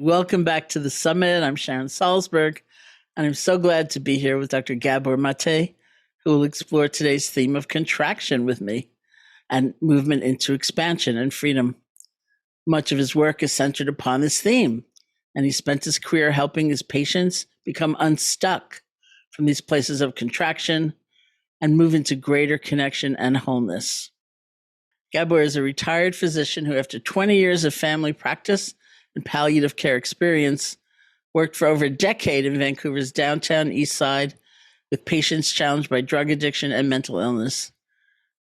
Welcome back to the summit. I'm Sharon Salzberg, and I'm so glad to be here with Dr. Gabor Mate, who will explore today's theme of contraction with me and movement into expansion and freedom. Much of his work is centered upon this theme, and he spent his career helping his patients become unstuck from these places of contraction and move into greater connection and wholeness. Gabor is a retired physician who, after 20 years of family practice and palliative care experience, worked for over a decade in Vancouver's downtown east side with patients challenged by drug addiction and mental illness.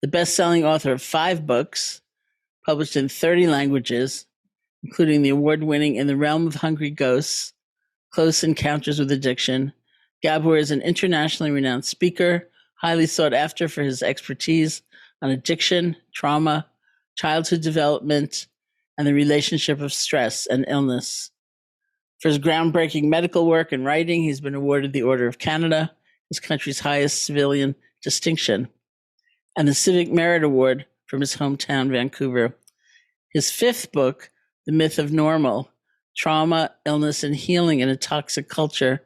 The best-selling author of 5 books, published in 30 languages, including the award-winning In the Realm of Hungry Ghosts, Close Encounters with Addiction, Gabor is an internationally renowned speaker, highly sought after for his expertise on addiction, trauma, childhood development, and the relationship of stress and illness. For his groundbreaking medical work and writing, he's been awarded the Order of Canada, his country's highest civilian distinction, and the Civic Merit Award from his hometown, Vancouver. His 5th book, The Myth of Normal, Trauma, Illness, and Healing in a Toxic Culture,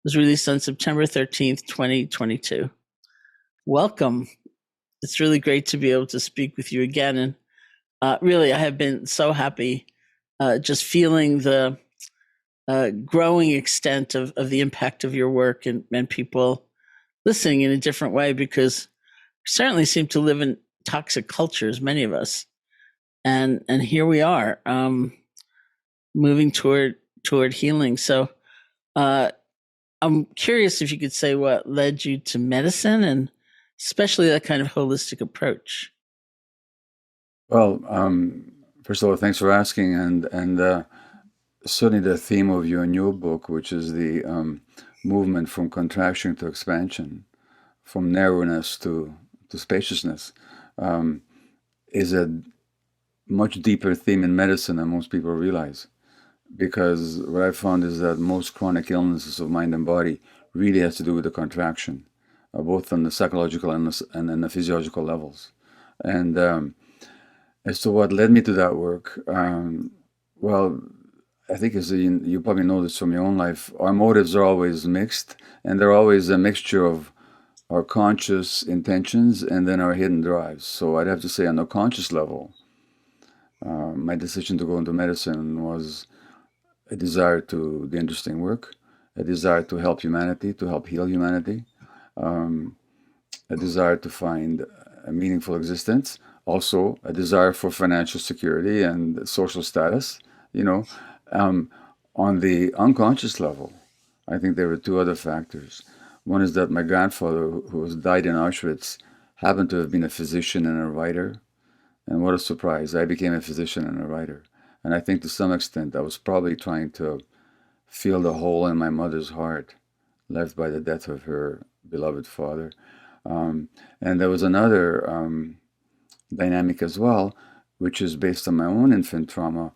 was released on September 13th, 2022. Welcome. It's really great to be able to speak with you again. And really, I have been so happy just feeling the growing extent of the impact of your work and people listening in a different way, because we certainly seem to live in toxic cultures, many of us. And here we are, moving toward healing. So I'm curious if you could say what led you to medicine, and especially that kind of holistic approach. Well, first of all, thanks for asking, and certainly the theme of your new book, which is the movement from contraction to expansion, from narrowness to spaciousness, is a much deeper theme in medicine than most people realize. Because what I found is that most chronic illnesses of mind and body really has to do with the contraction, both on the psychological and the physiological levels. And as to what led me to that work, well, I think as you probably know this from your own life, our motives are always mixed, and they're always a mixture of our conscious intentions and then our hidden drives. So I'd have to say on the conscious level, my decision to go into medicine was a desire to do interesting work, a desire to help humanity, to help heal humanity, a desire to find a meaningful existence, also a desire for financial security and social status. On the unconscious level, I think there were 2 other factors. One is that my grandfather, who was died in Auschwitz, happened to have been a physician and a writer. And what a surprise, I became a physician and a writer. And I think to some extent I was probably trying to fill the hole in my mother's heart left by the death of her beloved father. And there was another dynamic as well, which is based on my own infant trauma,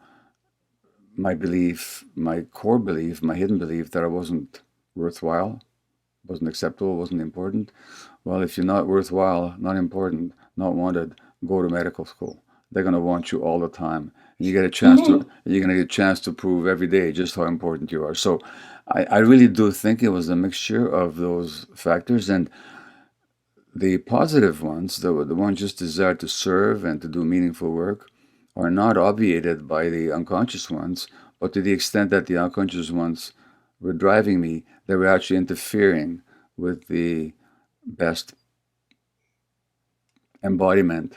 my belief, my core belief, my hidden belief that I wasn't worthwhile, wasn't acceptable, wasn't important. Well, if you're not worthwhile, not important, not wanted, go to medical school. They're going to want you all the time. And you get a chance you're going to get a chance to prove every day just how important you are. So I really do think it was a mixture of those factors. And the positive ones, the ones just desire to serve and to do meaningful work, are not obviated by the unconscious ones, but to the extent that the unconscious ones were driving me, they were actually interfering with the best embodiment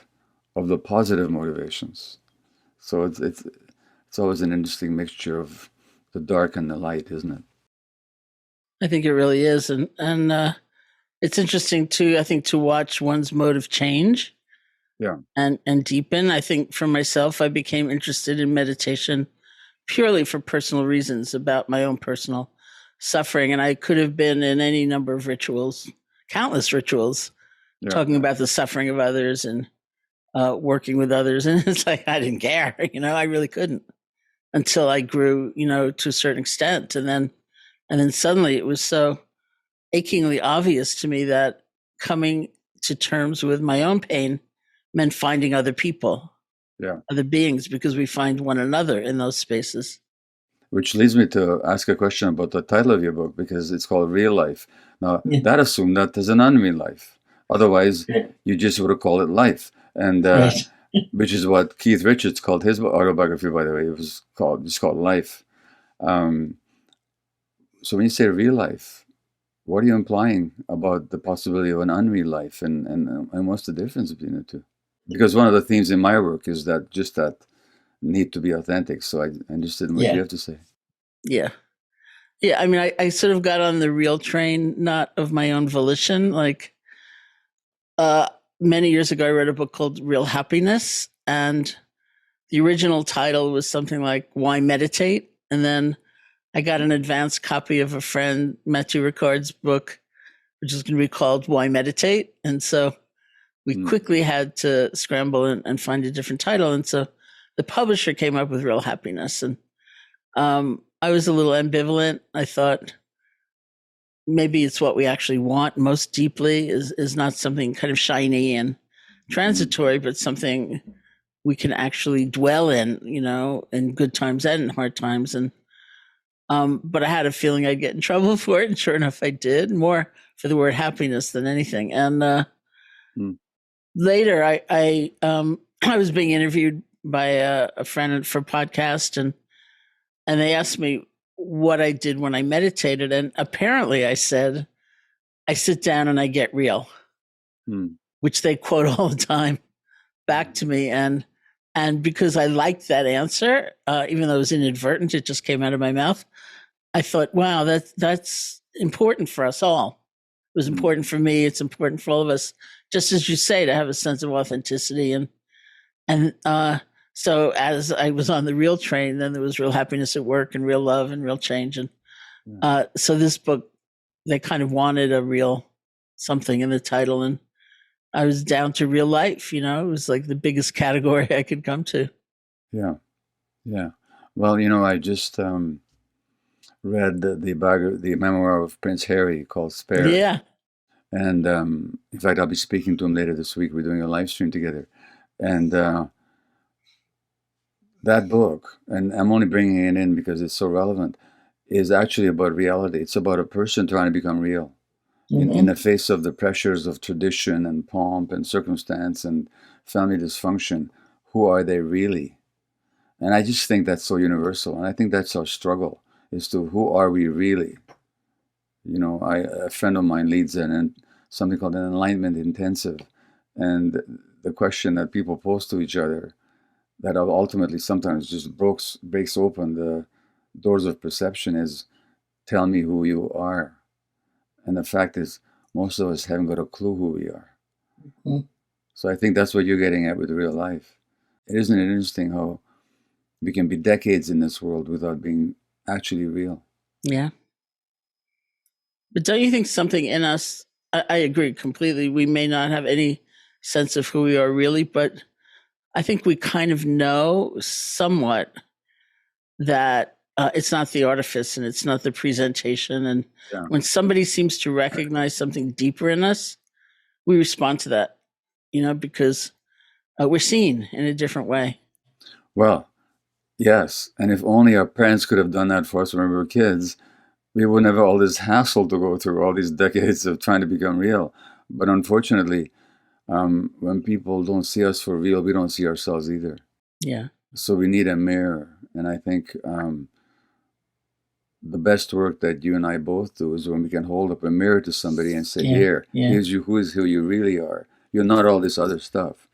of the positive motivations. So it's always an interesting mixture of the dark and the light, isn't it? I think it really is. And it's interesting too, I think, to watch one's motive change. Yeah. And deepen. I think for myself, I became interested in meditation purely for personal reasons about my own personal suffering. And I could have been in any number of rituals, countless rituals, Yeah. talking about the suffering of others and working with others. And it's like, I didn't care, I really couldn't until I grew, to a certain extent. And then suddenly it was so achingly obvious to me that coming to terms with my own pain meant finding other people, Yeah. other beings, because we find one another in those spaces. Which leads me to ask a question about the title of your book, because it's called Real Life. Now, Yeah. that assumed that there's an unreal life. Otherwise, Right. you just would have called it life. And Right. which is what Keith Richards called his autobiography, by the way. It's called Life. Um, so when you say real life, what are you implying about the possibility of an unreal life, and what's the difference between the two? Because one of the themes in my work is that just that need to be authentic. So I'm interested in what you Yeah. have to say. Yeah. Yeah. I mean, I sort of got on the real train, not of my own volition. Like, uh, many years ago, I read a book called Real Happiness, and the original title was something like Why Meditate? And then I got an advanced copy of a friend, Matthew Ricard's book, which is going to be called Why Meditate? And so we Hmm. quickly had to scramble and find a different title. And so the publisher came up with Real Happiness. And I was a little ambivalent. I thought maybe it's what we actually want most deeply is not something kind of shiny and transitory, but something we can actually dwell in good times and in hard times. And but I had a feeling I'd get in trouble for it, and sure enough, I did. More for the word happiness than anything. And Hmm. later, I I was being interviewed by a friend for a podcast, and they asked me what I did when I meditated, and apparently I said I sit down and I get real, Hmm. which they quote all the time back to me, and because I liked that answer, even though it was inadvertent, it just came out of my mouth. I thought, wow, that's important for us all. It was Hmm. important for me. It's important for all of us, just as you say, to have a sense of authenticity. And so as I was on the real train, then there was real happiness at work and real love and real change. And Yeah. so this book, they kind of wanted a real something in the title, and I was down to real life. It was like the biggest category I could come to. Yeah. Yeah. Well, I just read the memoir of Prince Harry called Spare. Yeah. And in fact, I'll be speaking to him later this week. We're doing a live stream together. And that book, and I'm only bringing it in because it's so relevant, is actually about reality. It's about a person trying to become real in Mm-hmm. the face of the pressures of tradition and pomp and circumstance and family dysfunction. Who are they really? And I just think that's so universal. And I think that's our struggle, is to who are we really? A friend of mine leads something called an enlightenment intensive. And the question that people pose to each other that ultimately sometimes just breaks open the doors of perception is, tell me who you are. And the fact is, most of us haven't got a clue who we are. So I think that's what you're getting at with real life. Isn't it interesting how we can be decades in this world without being actually real? Yeah. But don't you think something in us, I agree completely, we may not have any sense of who we are really, but I think we kind of know somewhat that it's not the artifice and it's not the presentation. And Yeah. when somebody seems to recognize something deeper in us, we respond to that, because we're seen in a different way. Well, yes. And if only our parents could have done that for us when we were kids, we wouldn't have all this hassle to go through, all these decades of trying to become real. But unfortunately, when people don't see us for real, we don't see ourselves either. Yeah. So we need a mirror. And I think the best work that you and I both do is when we can hold up a mirror to somebody and say, Yeah. here, Yeah. here's you, who you really are. You're not all this other stuff.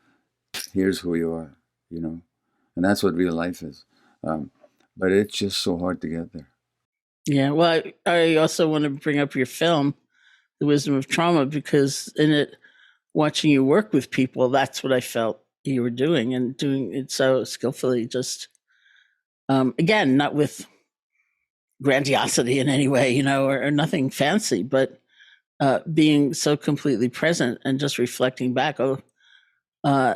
Here's who you are, you know? And that's what real life is. But it's just so hard to get there. Yeah. Well, I also want to bring up your film, The Wisdom of Trauma, because in it, watching you work with people, that's what I felt you were doing, and doing it so skillfully. Just again, not with grandiosity in any way, or nothing fancy, but being so completely present and just reflecting back. Oh, uh,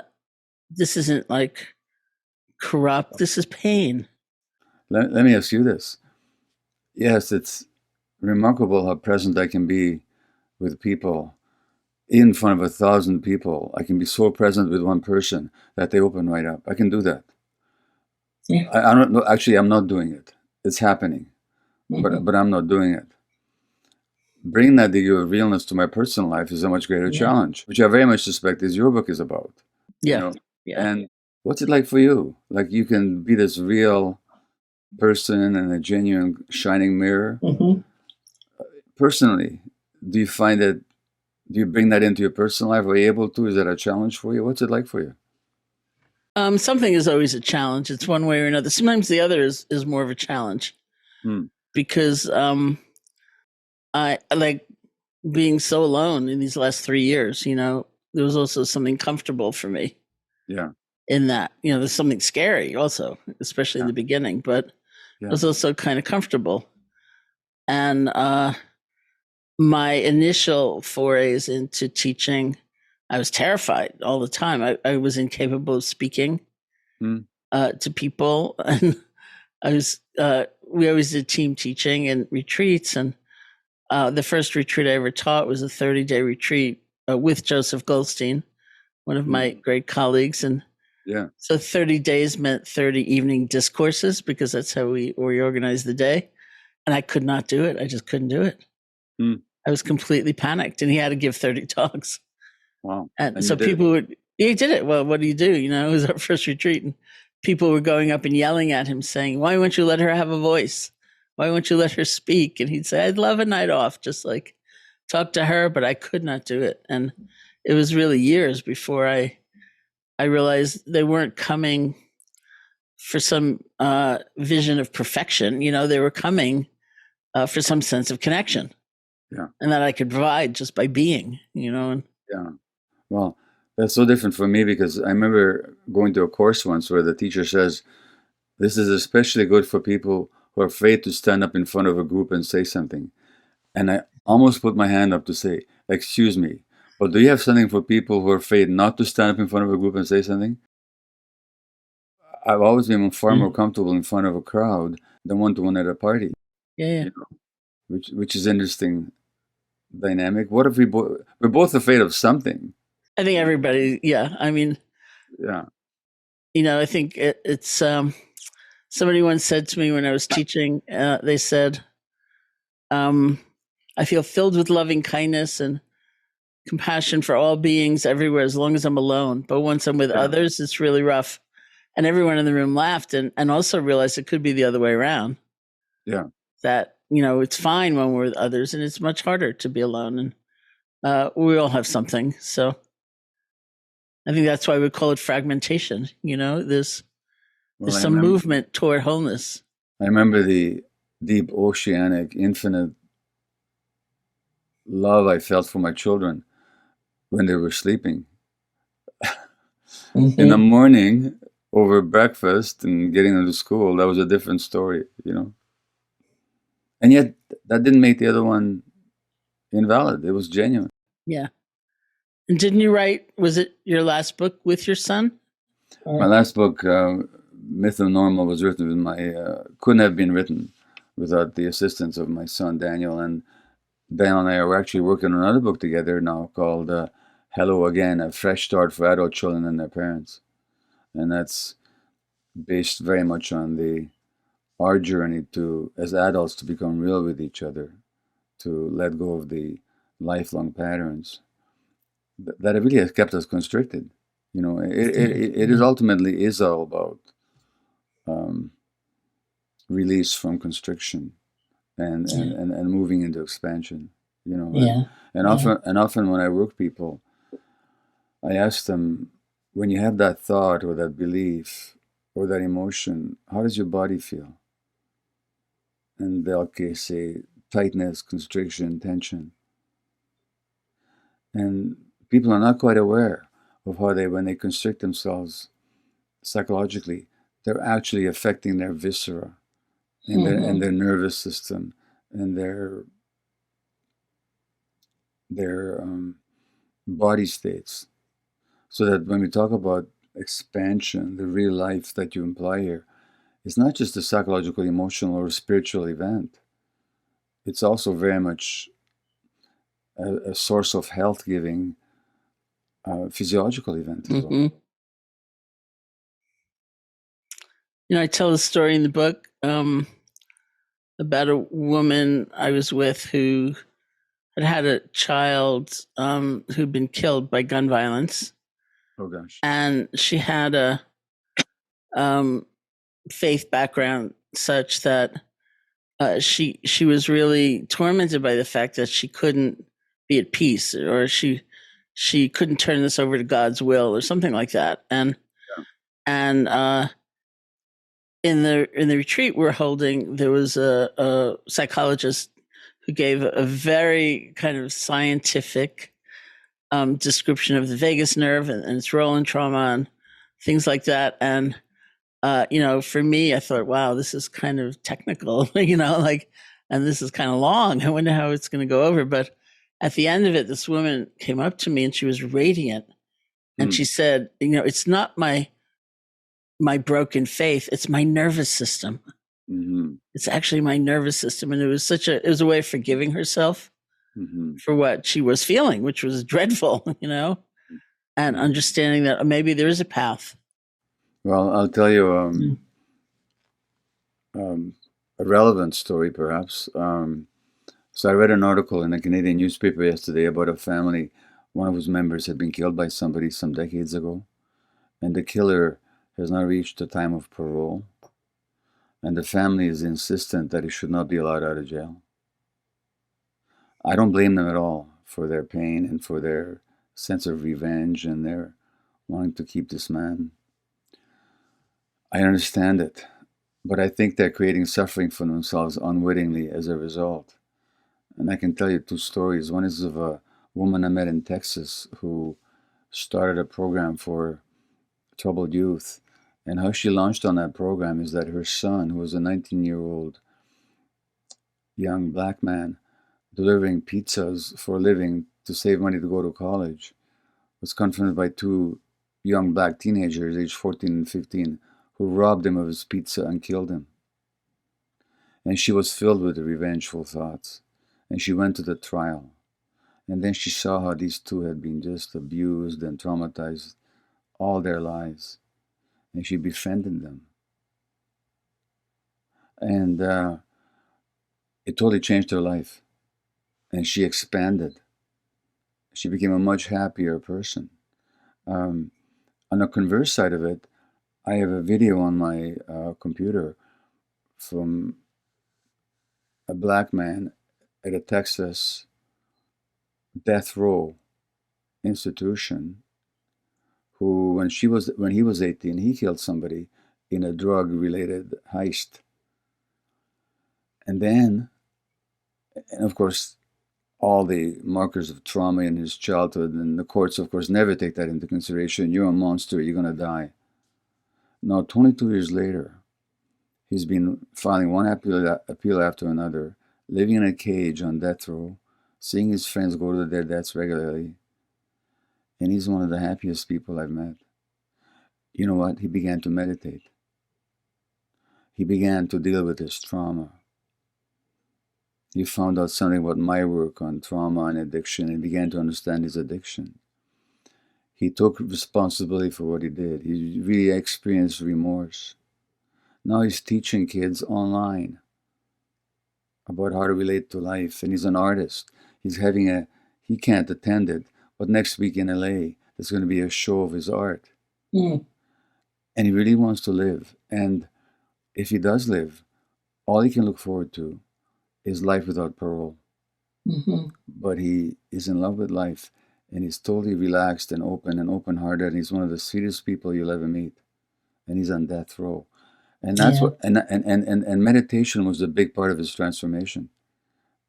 this isn't like corrupt. This is pain. Let me ask you this. Yes, it's remarkable how present I can be with people in front of 1,000 people. I can be so present with one person that they open right up. I can do that. Yeah. I don't know. Actually, I'm not doing it. it's happening, Hmm. but I'm not doing it. Bringing that degree of realness to my personal life is a much greater Yeah. challenge, which I very much suspect is your book is about. You Yeah. know, Yeah. and what's it like for you? Like you can be this real person and a genuine shining mirror. Hmm. Personally, do you find that do you bring that into your personal life? Are you able to? Is that a challenge for you? What's it like for you? Something is always a challenge. It's one way or another. Sometimes the other is more of a challenge Hmm. because I like being so alone in these last 3 years. There was also something comfortable for me Yeah. in that. There's something scary also, especially in Yeah. the beginning, but it Yeah. was also kind of comfortable. And my initial forays into teaching, I was terrified all the time. I was incapable of speaking Hmm. to people, and I was. We always did team teaching and retreats, and the first retreat I ever taught was a 30-day retreat with Joseph Goldstein, one of Hmm. my great colleagues, and Yeah. so 30 days meant 30 evening discourses because that's how we organized the day. And I could not do it. I just couldn't do it. Hmm. I was completely panicked, and he had to give 30 talks. Wow. And And you so did it. people would, he did it. Well, what do you do? It was our first retreat, and people were going up and yelling at him, saying, "Why won't you let her have a voice? Why won't you let her speak?" And he'd say, "I'd love a night off, just like talk to her, but I could not do it." And it was really years before I realized they weren't coming for some vision of perfection. They were coming for some sense of connection, Yeah. and that I could provide just by being. And Yeah. Well, that's so different for me because I remember going to a course once where the teacher says, this is especially good for people who are afraid to stand up in front of a group and say something. And I almost put my hand up to say, excuse me, but do you have something for people who are afraid not to stand up in front of a group and say something? I've always been far more mm, comfortable in front of a crowd than one to one at a party, yeah, yeah. you know, which is interesting dynamic. What if we're both afraid of something? I think everybody. Yeah, I mean, Yeah. I think it's. Somebody once said to me when I was teaching, they said, um, "I feel filled with loving kindness and compassion for all beings everywhere as long as I'm alone. But once I'm with Yeah. others, it's really rough." And everyone in the room laughed and also realized it could be the other way around. Yeah. That it's fine when we're with others, and it's much harder to be alone. And we all have something, so I think that's why we call it fragmentation. There's Well, some movement toward wholeness. I remember the deep oceanic infinite love I felt for my children when they were sleeping. In the Mm-hmm. morning, over breakfast and getting them to school, that was a different story. And yet, that didn't make the other one invalid. It was genuine. Yeah. And didn't you write? Was it your last book with your son? My Or last book, Myth of Normal, was written with couldn't have been written without the assistance of my son Daniel. And Daniel and I are actually working on another book together now called Hello Again, A Fresh Start for Adult Children and Their Parents. And that's based very much on our journey to, as adults, to become real with each other, to let go of the lifelong patterns that really has kept us constricted. It is yeah, ultimately is all about um, release from constriction yeah, and moving into expansion. And yeah, and yeah. often when I work people, I ask them, when you have that thought or that belief or that emotion, how does your body feel? And they'll say tightness, constriction, tension. And people are not quite aware of how when they constrict themselves psychologically, they're actually affecting their viscera and Mm-hmm. their nervous system and their body states. So that when we talk about expansion, the real life that you imply here, it's not just a psychological, emotional, or spiritual event. It's also very much a source of health giving physiological event as well. Mm-hmm. I tell a story in the book. about a woman I was with who had a child who'd been killed by gun violence, Oh gosh. and she had a um, faith background such that she was really tormented by the fact that she couldn't be at peace, or she couldn't turn this over to God's will, or something like that. And in the retreat we're holding, there was a psychologist who gave a very kind of scientific description of the vagus nerve and its role in trauma and things like that. And for me, I thought, wow, this is kind of technical, like, and this is kind of long. I wonder how it's going to go over. But at the end of it, this woman came up to me and she was radiant, and Hmm. she said, it's not my broken faith; it's my nervous system. Hmm. It's actually my nervous system, and it was a way of forgiving herself Hmm. for what she was feeling, which was dreadful, and Yeah. understanding that maybe there is a path. Well, I'll tell you Mm. um, a relevant story, perhaps. So I read an article in a Canadian newspaper yesterday about a family. One of whose members had been killed by somebody some decades ago, and the killer has now reached the time of parole, and the family is insistent that he should not be allowed out of jail. I don't blame them at all for their pain and for their sense of revenge and their wanting to keep this man. I understand it, but I think they're creating suffering for themselves unwittingly as a result. And I can tell you two stories. One is of a woman I met in Texas who started a program for troubled youth. And how she launched on that program is that her son, who was a 19-year-old young black man delivering pizzas for a living to save money to go to college, was confronted by two young black teenagers, aged 14 and 15, who robbed him of his pizza and killed him. And she was filled with revengeful thoughts. And she went to the trial. And then she saw how these two had been just abused and traumatized all their lives. And she befriended them. And it totally changed her life. And she expanded. She became a much happier person. Um, on the converse side of it, I have a video on my computer from a black man at a Texas death row institution who, when he was 18, he killed somebody in a drug related heist. And then, and of course, all the markers of trauma in his childhood, and the courts, of course, never take that into consideration. You're a monster, you're going to die. Now, 22 years later, he's been filing one appeal after another, living in a cage on death row, seeing his friends go to their deaths regularly, and he's one of the happiest people I've met. You know what? He began to meditate. He began to deal with his trauma. He found out something about my work on trauma and addiction and began to understand his addiction. He took responsibility for what he did. He really experienced remorse. Now he's teaching kids online about how to relate to life, and he's an artist. He's having he can't attend it, but next week in LA, there's going to be a show of his art. Mm. And he really wants to live. And if he does live, all he can look forward to is life without parole. Mm-hmm. But he is in love with life, and he's totally relaxed and open hearted, and he's one of the sweetest people you'll ever meet. And he's on death row. And that's Yeah. what and meditation was a big part of his transformation.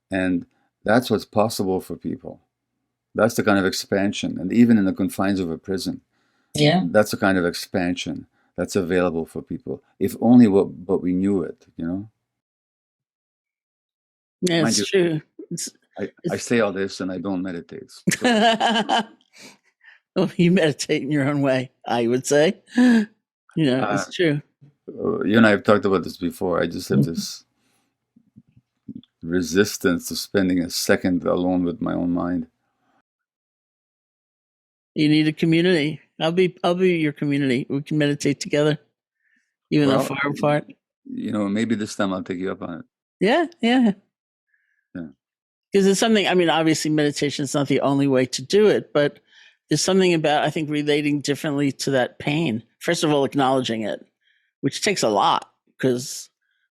And that's what's possible for people. That's the kind of expansion. And even in the confines of a prison, Yeah. that's the kind of expansion that's available for people. If only but we knew it, you know? Yeah, Mind it's you, true. It's, I it's say all this and I don't meditate. So well, you meditate in your own way, I would say. uh, It's true. you and I have talked about this before. I just have this resistance to spending a second alone with my own mind. You need a community. I'll be your community. We can meditate together, even though Well, far apart. maybe this time I'll take you up on it. Yeah, yeah. Yeah. Because there's something, I mean, obviously meditation is not the only way to do it, but there's something about, I think, relating differently to that pain. First of all, acknowledging it, which takes a lot because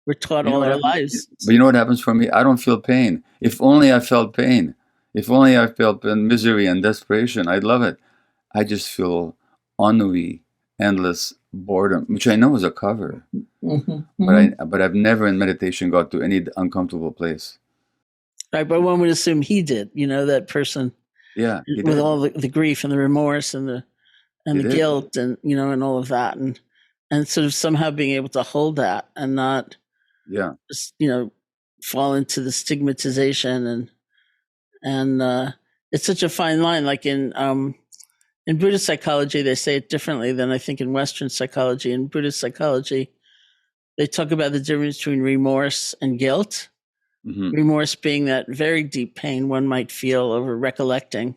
we're taught You know all what our happens? lives. But you know what happens for me? I don't feel pain. If only I felt pain. If only I felt misery and desperation, I'd love it. I just feel ennui, endless boredom, which I know is a cover. Mm-hmm, But mm-hmm. I've never in meditation got to any uncomfortable place. Right, but one would assume he did, that person Yeah, he with did. all the grief and the remorse and He the did. guilt and and all of that and sort of somehow being able to hold that and not Yeah. just fall into the stigmatization and it's such a fine line. Like in Buddhist psychology, they say it differently than I think in Western psychology. In Buddhist psychology, they talk about the difference between remorse and guilt. Hmm. Remorse being that very deep pain one might feel over recollecting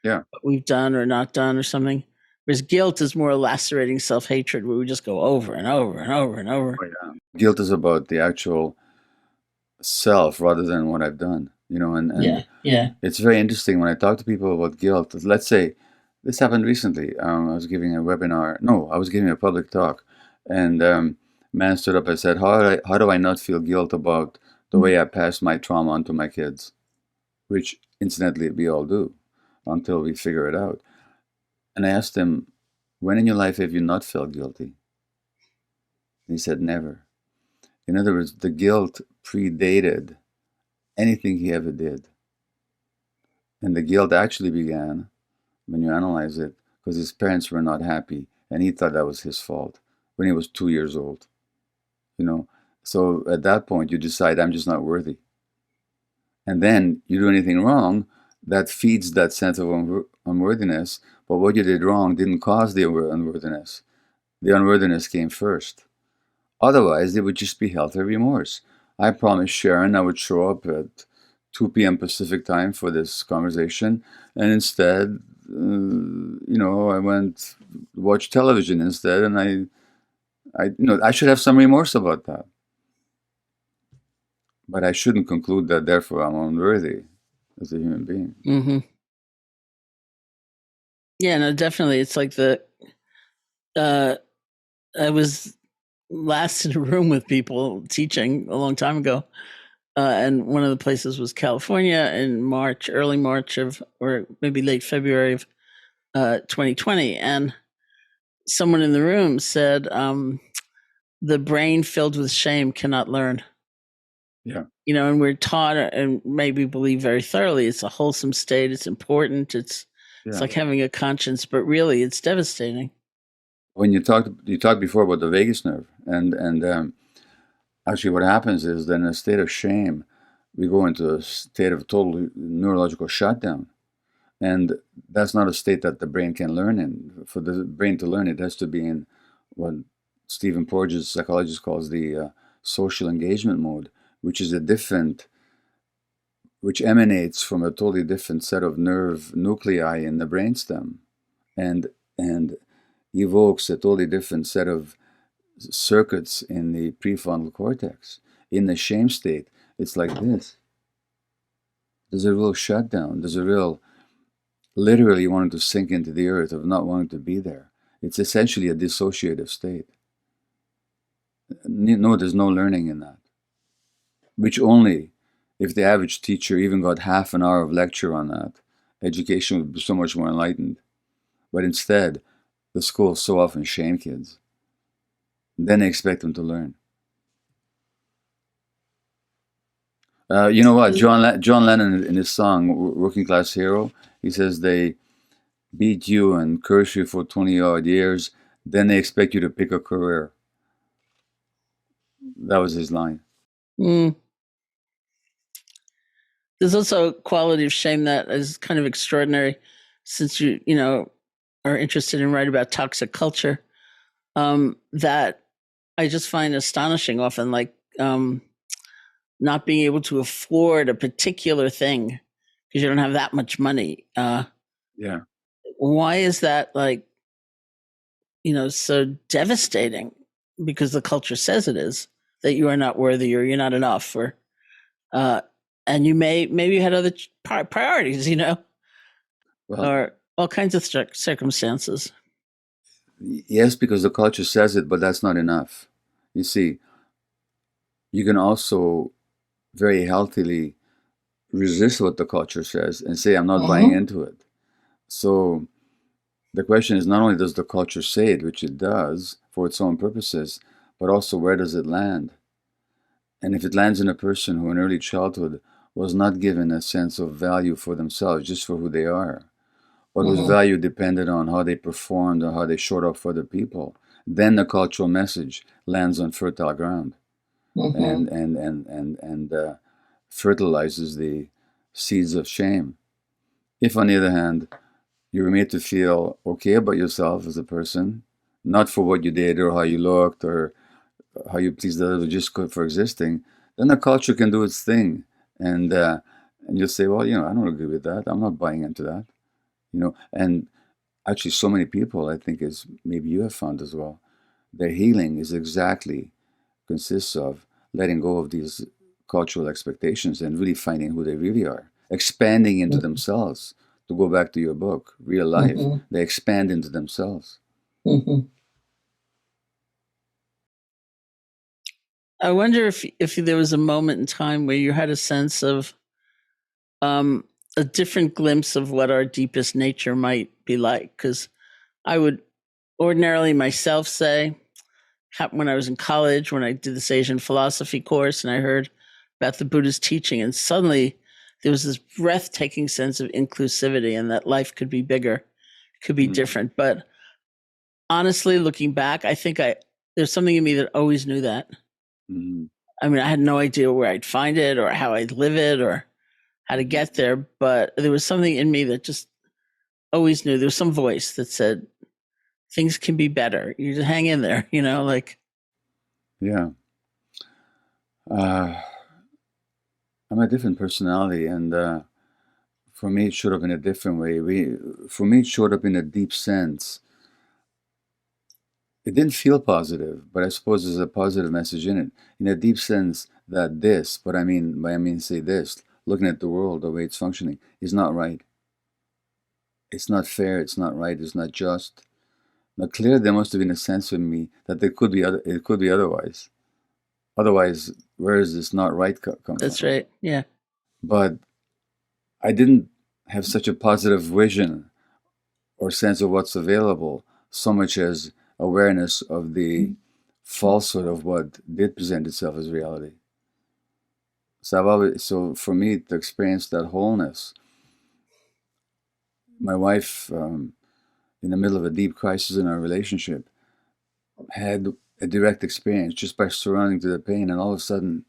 Yeah. what we've done or not done or something. Whereas guilt is more lacerating self hatred, where we just go over and over and over and over. Oh, yeah. Guilt is about the actual self rather than what I've done, and Yeah, yeah. it's very interesting when I talk to people about guilt. Let's say this happened recently. I was giving a webinar. No, I was giving a public talk, and man stood up and said, how do I not feel guilt about the way I passed my trauma on to my kids?" Which, incidentally, we all do until we figure it out. And I asked him, "When in your life have you not felt guilty?" And he said, "Never." In other words, the guilt predated anything he ever did. And the guilt actually began, when you analyze it, because his parents were not happy and he thought that was his fault when he was 2 years old. You know, so at that point, you decide, I'm just not worthy. And then you do anything wrong, that feeds that sense of unworthiness. But what you did wrong didn't cause the unworthiness. The unworthiness came first. Otherwise, it would just be healthy remorse. I promised Sharon I would show up at 2 p.m. Pacific time for this conversation, and instead, I went watch television instead, and I should have some remorse about that, but I shouldn't conclude that therefore I'm unworthy as a human being. Hmm. Yeah, no, definitely. It's like uh, I was last in a room with people teaching a long time ago. And one of the places was California in March, early March or maybe late February of 2020. And someone in the room said, the brain filled with shame cannot learn. Yeah, And we're taught and maybe believe very thoroughly it's a wholesome state, it's important, it's yeah. like having a conscience, but really it's devastating. When you talked before about the vagus nerve, and actually what happens is that in a state of shame, we go into a state of total neurological shutdown. And that's not a state that the brain can learn in. For the brain to learn, it has to be in what Stephen Porges, psychologist, calls the social engagement mode, which is which emanates from a totally different set of nerve nuclei in the brainstem, and and evokes a totally different set of circuits in the prefrontal cortex. In the shame state, it's like this. There's a real shutdown. There's a real literally wanting to sink into the earth, of not wanting to be there. It's essentially a dissociative state. No, there's no learning in that. Which only, if the average teacher even got half an hour of lecture on that, education would be so much more enlightened. But instead, the schools so often shame kids. Then they expect them to learn. You know what? John Lennon, in his song "Working Class Hero," he says they beat you and curse you for 20 odd years, then they expect you to pick a career. That was his line. Mm. There's also a quality of shame that is kind of extraordinary, since you are interested in writing about toxic culture. That I just find astonishing often, like not being able to afford a particular thing because you don't have that much money. Yeah. Why is that, like, so devastating? Because the culture says it is, that you are not worthy or you're not enough, or uh, and you maybe you had other priorities, Well, or all kinds of circumstances. yes, because the culture says it, but that's not enough. You see, you can also very healthily resist what the culture says and say, I'm not buying Mm-hmm. into it. So the question is not only does the culture say it, which it does for its own purposes, but also where does it land? And if it lands in a person who in early childhood was not given a sense of value for themselves, just for who they are, but whose Mm-hmm. value depended on how they performed or how they showed up for other people, then the cultural message lands on fertile ground Mm-hmm. and fertilizes the seeds of shame. If, on the other hand, you were made to feel okay about yourself as a person, not for what you did or how you looked or how you pleased others, but just for existing, then the culture can do its thing, and and you'll say, well, I don't agree with that. I'm not buying into that. And actually, so many people, I think, as maybe you have found as well, their healing is exactly consists of letting go of these cultural expectations and really finding who they really are, expanding into themselves. To go back to your book, Real Life, Mm-hmm. they expand into themselves. Mm-hmm. I wonder if there was a moment in time where you had a sense of um, a different glimpse of what our deepest nature might be like. Because I would ordinarily myself say, when I was in college, when I did this Asian philosophy course and I heard about the Buddha's teaching, and suddenly there was this breathtaking sense of inclusivity and that life could be bigger, could be Mm. different. But honestly, looking back, I think there's something in me that always knew that. Mm-hmm. I mean, I had no idea where I'd find it or how I'd live it or how to Mm-hmm. get there, but there was something in me that just always knew. There was some voice that said things can be better. You just hang in there, like. Yeah. Uh, I'm a different personality, and for me, it showed up in a different way. For me, it showed up in a deep sense. It didn't feel positive, but I suppose there's a positive message in it. In a deep sense, that say this, looking at the world, the way it's functioning, is not right. It's not fair. It's not right. It's not just. Now, clearly, there must have been a sense in me that it could be otherwise. Otherwise, where is this not right come That's from? right. Yeah. But I didn't have such a positive vision or sense of what's available, so much as awareness of the falsehood of what did present itself as reality. So for me to experience that wholeness, my wife, in the middle of a deep crisis in our relationship, had a direct experience just by surrounding to the pain, and all of a sudden,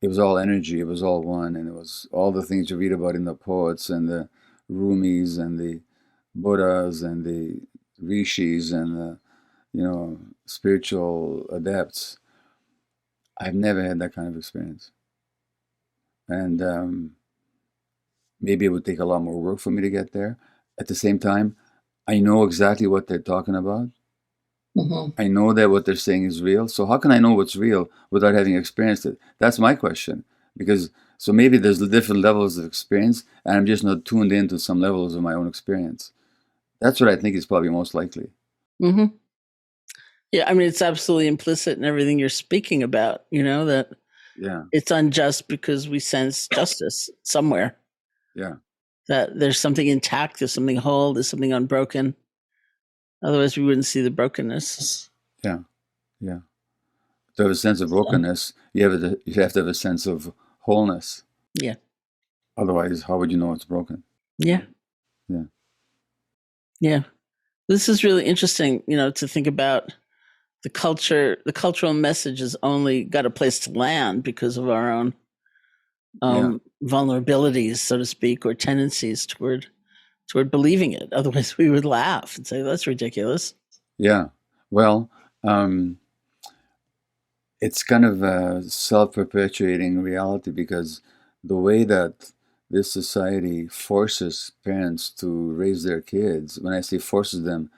it was all energy, it was all one, and it was all the things you read about in the poets and the Rumis and the Buddhas and the rishis and the spiritual adepts. I've never had that kind of experience, and maybe it would take a lot more work for me to get there. At the same time, I know exactly what they're talking about. Mm-hmm. I know that what they're saying is real. So how can I know what's real without having experienced it? That's my question. Because so maybe there's different levels of experience, and I'm just not tuned into some levels of my own experience. That's what I think is probably most likely. Hmm. Yeah. I mean, it's absolutely implicit in everything you're speaking about, that Yeah, it's unjust because we sense justice somewhere, yeah, that there's something intact, there's something whole, there's something unbroken. Otherwise, we wouldn't see the brokenness. yeah, yeah. To have a sense of So, brokenness, you have to have a sense of wholeness. Yeah. Otherwise, how would you know it's broken? Yeah. Yeah, Yeah. This is really interesting, to think about the culture. The cultural message has only got a place to land because of our own yeah, vulnerabilities, so to speak, or tendencies toward believing it. Otherwise, we would laugh and say, "That's ridiculous." yeah. Well, um, it's kind of a self-perpetuating reality because the way that this society forces parents to raise their kids, when I say forces them,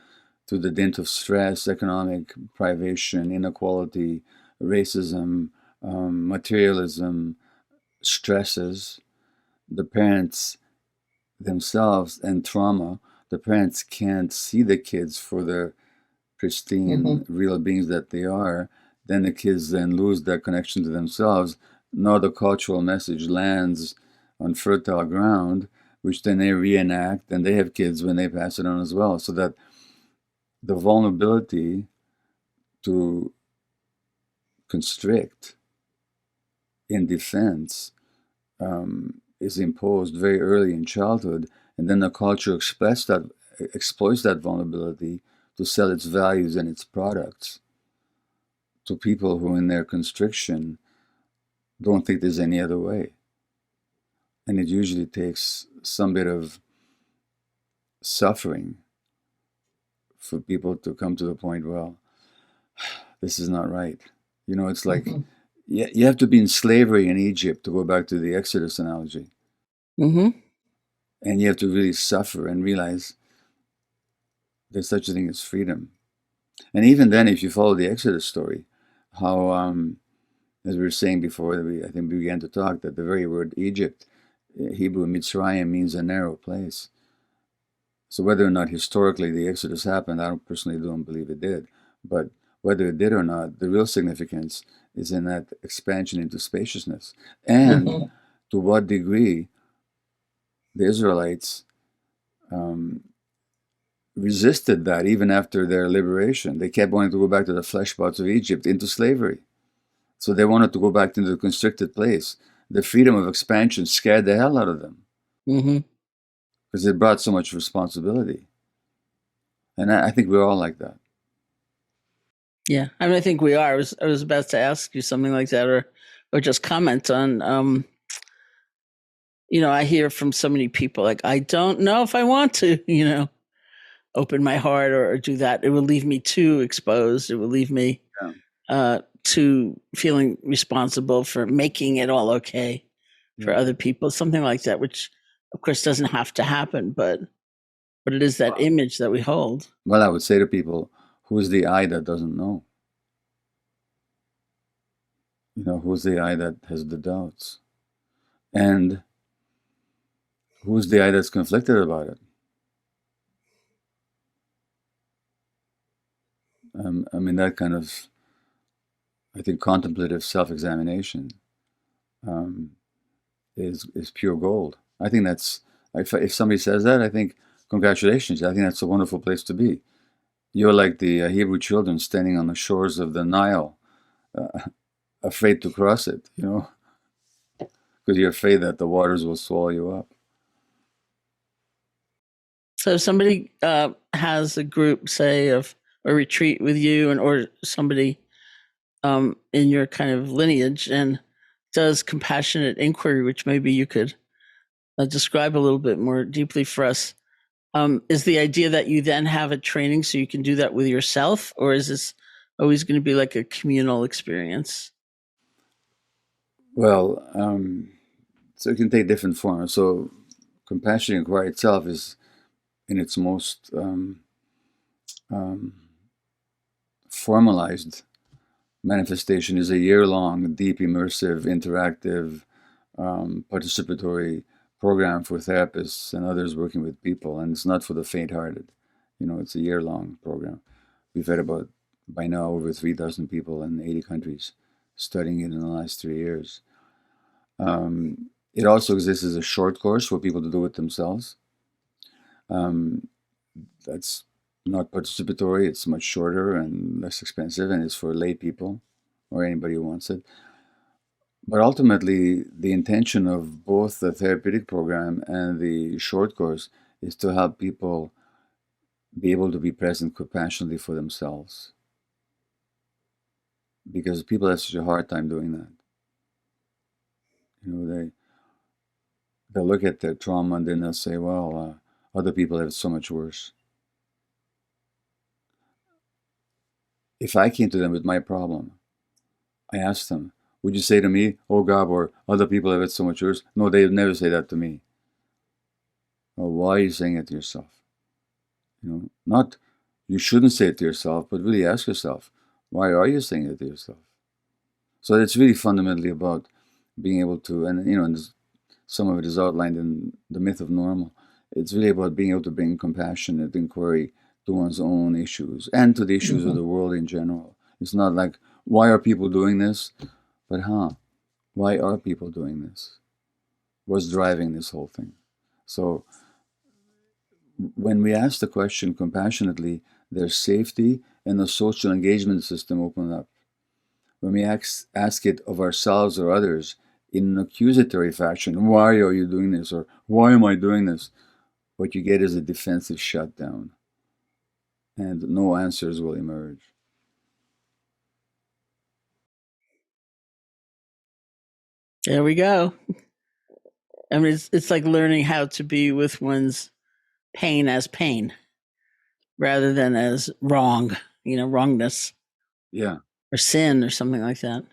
to the dint of stress, economic privation, inequality, racism, materialism, stresses, the parents themselves, and trauma, the parents can't see the kids for the pristine, real beings that they are, then the kids then lose that connection to themselves. Now the cultural message lands on fertile ground, which then they reenact, and they have kids when they pass it on as well. So that the vulnerability to constrict in defense is imposed very early in childhood, and then the culture exploits that vulnerability to sell its values and its products to people who, in their constriction, don't think there's any other way. And it usually takes some bit of suffering for people to come to the point, well, this is not right. You know, it's like you have to be in slavery in Egypt, to go back to the Exodus analogy. Mm-hmm. And you have to really suffer and realize there's such a thing as freedom. And even then, if you follow the Exodus story, how, as we were saying before, I think we began to talk, that the very word Egypt, Hebrew Mitzrayim, means a narrow place. So whether or not historically the Exodus happened, I personally don't believe it did. But whether it did or not, the real significance is in that expansion into spaciousness. And to what degree the Israelites resisted that even after their liberation. They kept wanting to go back to the flesh pots of Egypt, into slavery. So they wanted to go back into the constricted place. The freedom of expansion scared the hell out of them. Because it brought so much responsibility. And I think we're all like that. Yeah, I mean, I think we are. I was about to ask you something like that, or just comment on. You know, I hear from so many people like, I don't know if I want to, you know, open my heart or do that. It will leave me too exposed. It will leave me to feeling responsible for making it all okay for other people, something like that, which of course doesn't have to happen, but it is that image that we hold. Well, I would say to people, who's the I that doesn't know? You know, who's the I that has the doubts? And who's the I that's conflicted about it? I mean, that kind of, I think, contemplative self-examination is pure gold. I think that's, if somebody says that, I think, congratulations. I think that's a wonderful place to be. You're like the Hebrew children standing on the shores of the Nile, afraid to cross it, you know, because you're afraid that the waters will swallow you up. So if somebody has a group, say, of a retreat with you, or somebody in your kind of lineage, and does compassionate inquiry, which maybe you could describe a little bit more deeply for us, is the idea that you then have a training so you can do that with yourself, or is this always going to be like a communal experience? Well, so it can take different forms. So compassionate inquiry itself is, in its most formalized manifestation, is a year-long, deep, immersive, interactive, participatory program for therapists and others working with people. And it's not for the faint-hearted. You know, it's a year-long program. We've had about, by now, over 3,000 people in 80 countries studying it in the last 3 years. It also exists as a short course for people to do it themselves. That's not participatory. It's much shorter and less expensive, and it's for lay people or anybody who wants it. But ultimately, the intention of both the therapeutic program and the short course is to help people be able to be present compassionately for themselves. Because people have such a hard time doing that. You know, they'll look at their trauma and then they'll say, well, other people have it so much worse. If I came to them with my problem, I asked them, would you say to me, oh, Gabor, other people have it so much worse? No, they would never say that to me. Well, why are you saying it to yourself? You know, not you shouldn't say it to yourself, but really ask yourself, why are you saying it to yourself? So it's really fundamentally about being able to, and and some of it is outlined in the myth of normal. It's really about being able to bring compassionate inquiry to one's own issues and to the issues of the world in general. It's not like, why are people doing this? But, why are people doing this? What's driving this whole thing? So, when we ask the question compassionately, there's safety and the social engagement system open up. When we ask it of ourselves or others in an accusatory fashion, why are you doing this? Or why am I doing this? What you get is a defensive shutdown, and no answers will emerge. There we go. I mean, it's like learning how to be with one's pain as pain rather than as wrong, wrongness Yeah, or sin or something like that.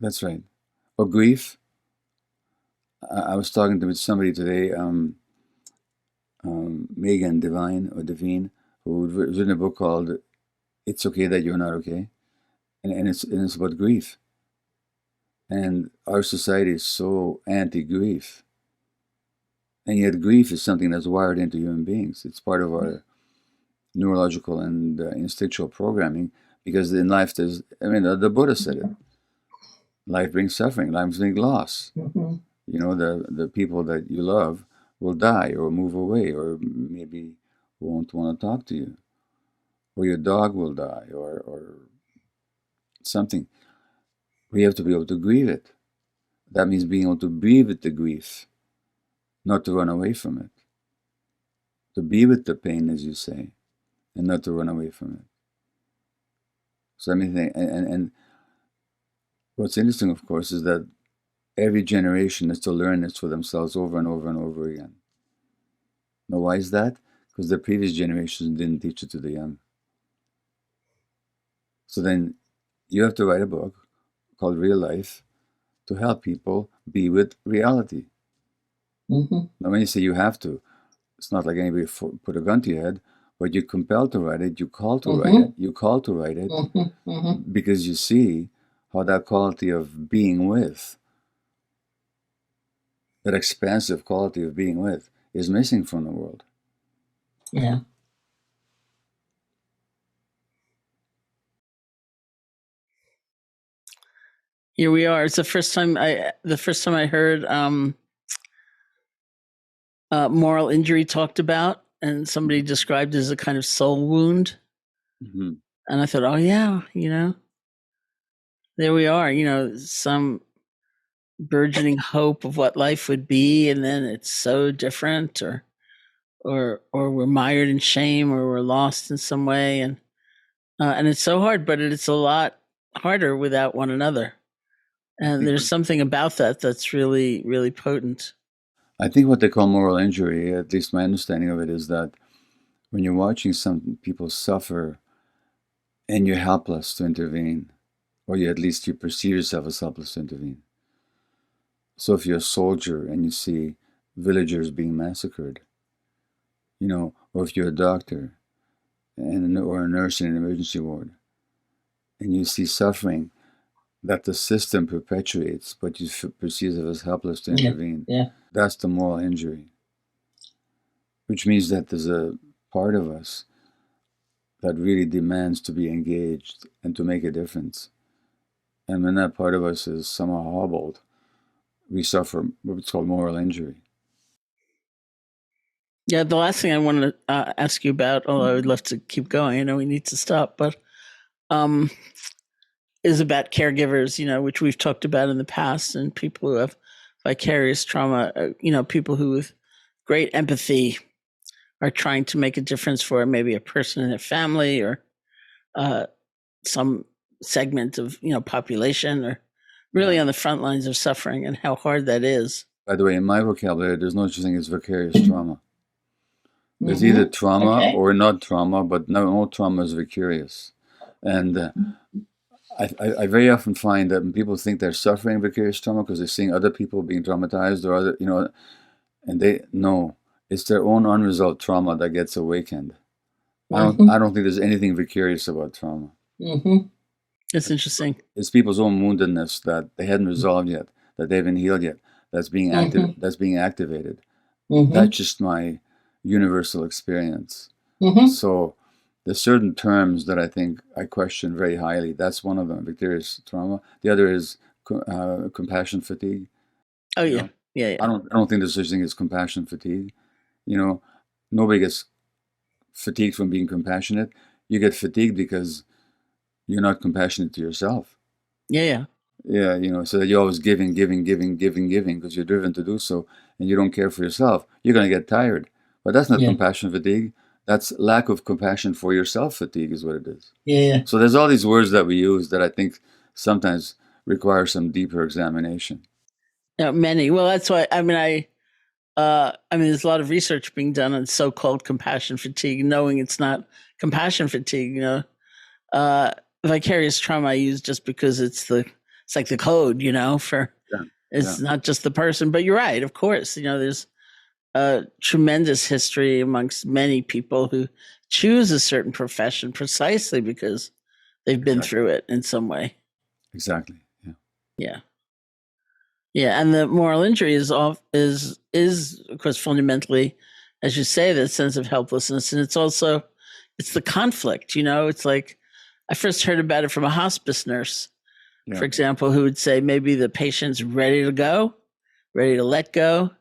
that's right. Or grief. I was talking with somebody today, Megan Devine, who's written a book called "It's Okay That You're Not Okay," and it's about grief. And our society is so anti-grief, and yet grief is something that's wired into human beings. It's part of our neurological and instinctual programming, because in life there's, I mean, the Buddha said it, life brings suffering, life brings loss. The people that you love will die or move away or maybe won't want to talk to you, or your dog will die, or something. We have to be able to grieve it. That means being able to be with the grief, not to run away from it. To be with the pain, as you say, and not to run away from it. So and what's interesting, of course, is that every generation has to learn this for themselves over and over and over again. Now, why is that? Because the previous generations didn't teach it to the young. So then you have to write a book called Real Life to help people be with reality. Now, when you say you have to, it's not like anybody put a gun to your head, but you're compelled to write it. You call to write it. You call to write it because you see how that quality of being with, that expansive quality of being with, is missing from the world. Yeah. Here we are. It's the first time I heard moral injury talked about, and somebody described as a kind of soul wound. Mm-hmm. And I thought, oh yeah, there we are. Some burgeoning hope of what life would be, and then it's so different, or we're mired in shame, or we're lost in some way, and it's so hard, but it's a lot harder without one another. And there's something about that that's really, really potent. I think what they call moral injury, at least my understanding of it, is that when you're watching some people suffer and you're helpless to intervene, or at least you perceive yourself as helpless to intervene. So if you're a soldier and you see villagers being massacred, or if you're a doctor or a nurse in an emergency ward, and you see suffering that the system perpetuates, but you perceive it as helpless to intervene, that's the moral injury. Which means that there's a part of us that really demands to be engaged and to make a difference. And when that part of us is somehow hobbled, we suffer what's called moral injury. Yeah, the last thing I wanted to ask you about, although I would love to keep going, I know we need to stop, but is about caregivers, which we've talked about in the past, and people who have vicarious trauma, people who with great empathy are trying to make a difference for maybe a person in their family or some segment of population, or really on the front lines of suffering, and how hard that is. By the way, in my vocabulary, there's no such thing as vicarious trauma. There's either trauma or not trauma, but no trauma is vicarious. And I very often find that when people think they're suffering vicarious trauma because they're seeing other people being traumatized or other, and they know it's their own unresolved trauma that gets awakened. I don't think there's anything vicarious about trauma. It's interesting. It's people's own woundedness that they hadn't resolved yet that they haven't healed yet. That's being active. Mm-hmm. That's being activated. Mm-hmm. That's just my universal experience. Mm-hmm. So there's certain terms that I think I question very highly. That's one of them, vicarious trauma. The other is compassion fatigue. Oh You yeah, know, yeah, yeah. I don't think there's such thing as compassion fatigue. You know, nobody gets fatigued from being compassionate. You get fatigued because you're not compassionate to yourself. Yeah, yeah. Yeah, so that you're always giving, giving, giving, giving, giving because you're driven to do so, and you don't care for yourself. You're going to get tired. But that's not Yeah. compassion fatigue. That's lack of compassion for yourself fatigue is what it is. Yeah. So there's all these words that we use that I think sometimes require some deeper examination. Many. Well, that's why. There's a lot of research being done on so-called compassion fatigue, knowing it's not compassion fatigue. Vicarious trauma I use just because it's like the code, for Yeah, yeah, it's not just the person. But you're right, of course. There's a tremendous history amongst many people who choose a certain profession precisely because they've been exactly, through it in some way. exactly. Yeah, Yeah. Yeah, and the moral injury is of course fundamentally, as you say, that sense of helplessness, and it's the conflict. It's like I first heard about it from a hospice nurse, yeah, for example, who would say maybe the patient's ready to go, ready to let go,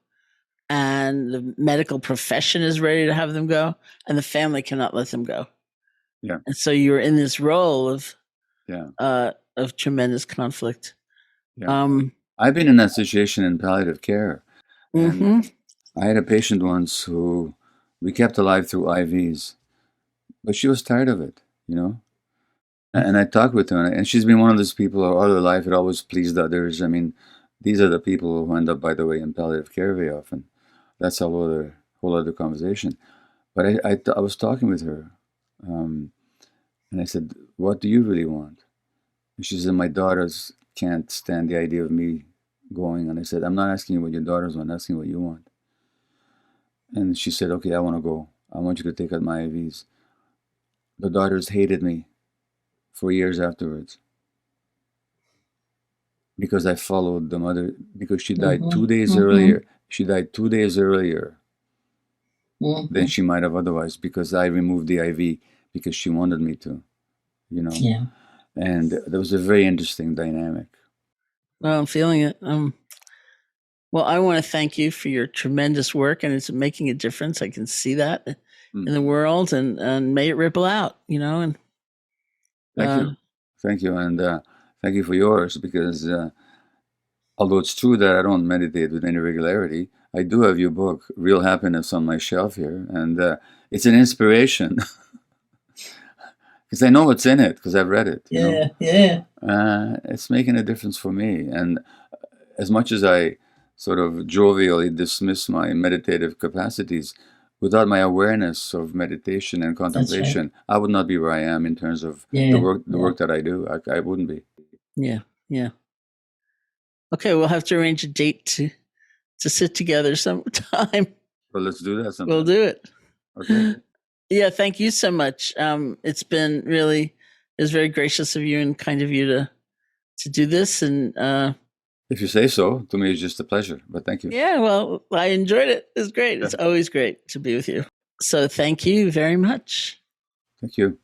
and the medical profession is ready to have them go, and the family cannot let them go, yeah, and so you're in this role yeah, of tremendous conflict. yeah. I've been in that situation in palliative care, and Mm-hmm. I had a patient once who we kept alive through IVs, but she was tired of it. And I talked with her, and she's been one of those people all her life that always pleased others. I mean, these are the people who end up, by the way, in palliative care very often. That's a whole other conversation. But I was talking with her, um, and I said, "What do you really want?" And she said, "My daughters can't stand the idea of me going." And I said, "I'm not asking you what your daughters want. I'm asking what you want." And she said, "Okay, I want to go. I want you to take out my IVs." The daughters hated me for years afterwards because I followed the mother because she died 2 days Mm-hmm. earlier. She died 2 days earlier Mm-hmm. than she might have otherwise because I removed the IV because she wanted me to, Yeah. And there was a very interesting dynamic. Well, I'm feeling it. Well, I want to thank you for your tremendous work, and it's making a difference. I can see that in the world, and may it ripple out. And Thank you, and thank you for yours because although it's true that I don't meditate with any regularity, I do have your book, Real Happiness, on my shelf here, and it's an inspiration because I know what's in it because I've read it. Yeah. It's making a difference for me, and as much as I sort of jovially dismiss my meditative capacities, without my awareness of meditation and contemplation, I would not be where I am in terms of the work that I do. I wouldn't be. Yeah. Okay, we'll have to arrange a date to sit together sometime. But let's do that sometime. We'll do it. Okay. Yeah, thank you so much. It's been it's very gracious of you and kind of you to do this, and if you say so. To me, it's just a pleasure. But thank you. Yeah, well, I enjoyed it. It's great. It's always great to be with you. So thank you very much. Thank you.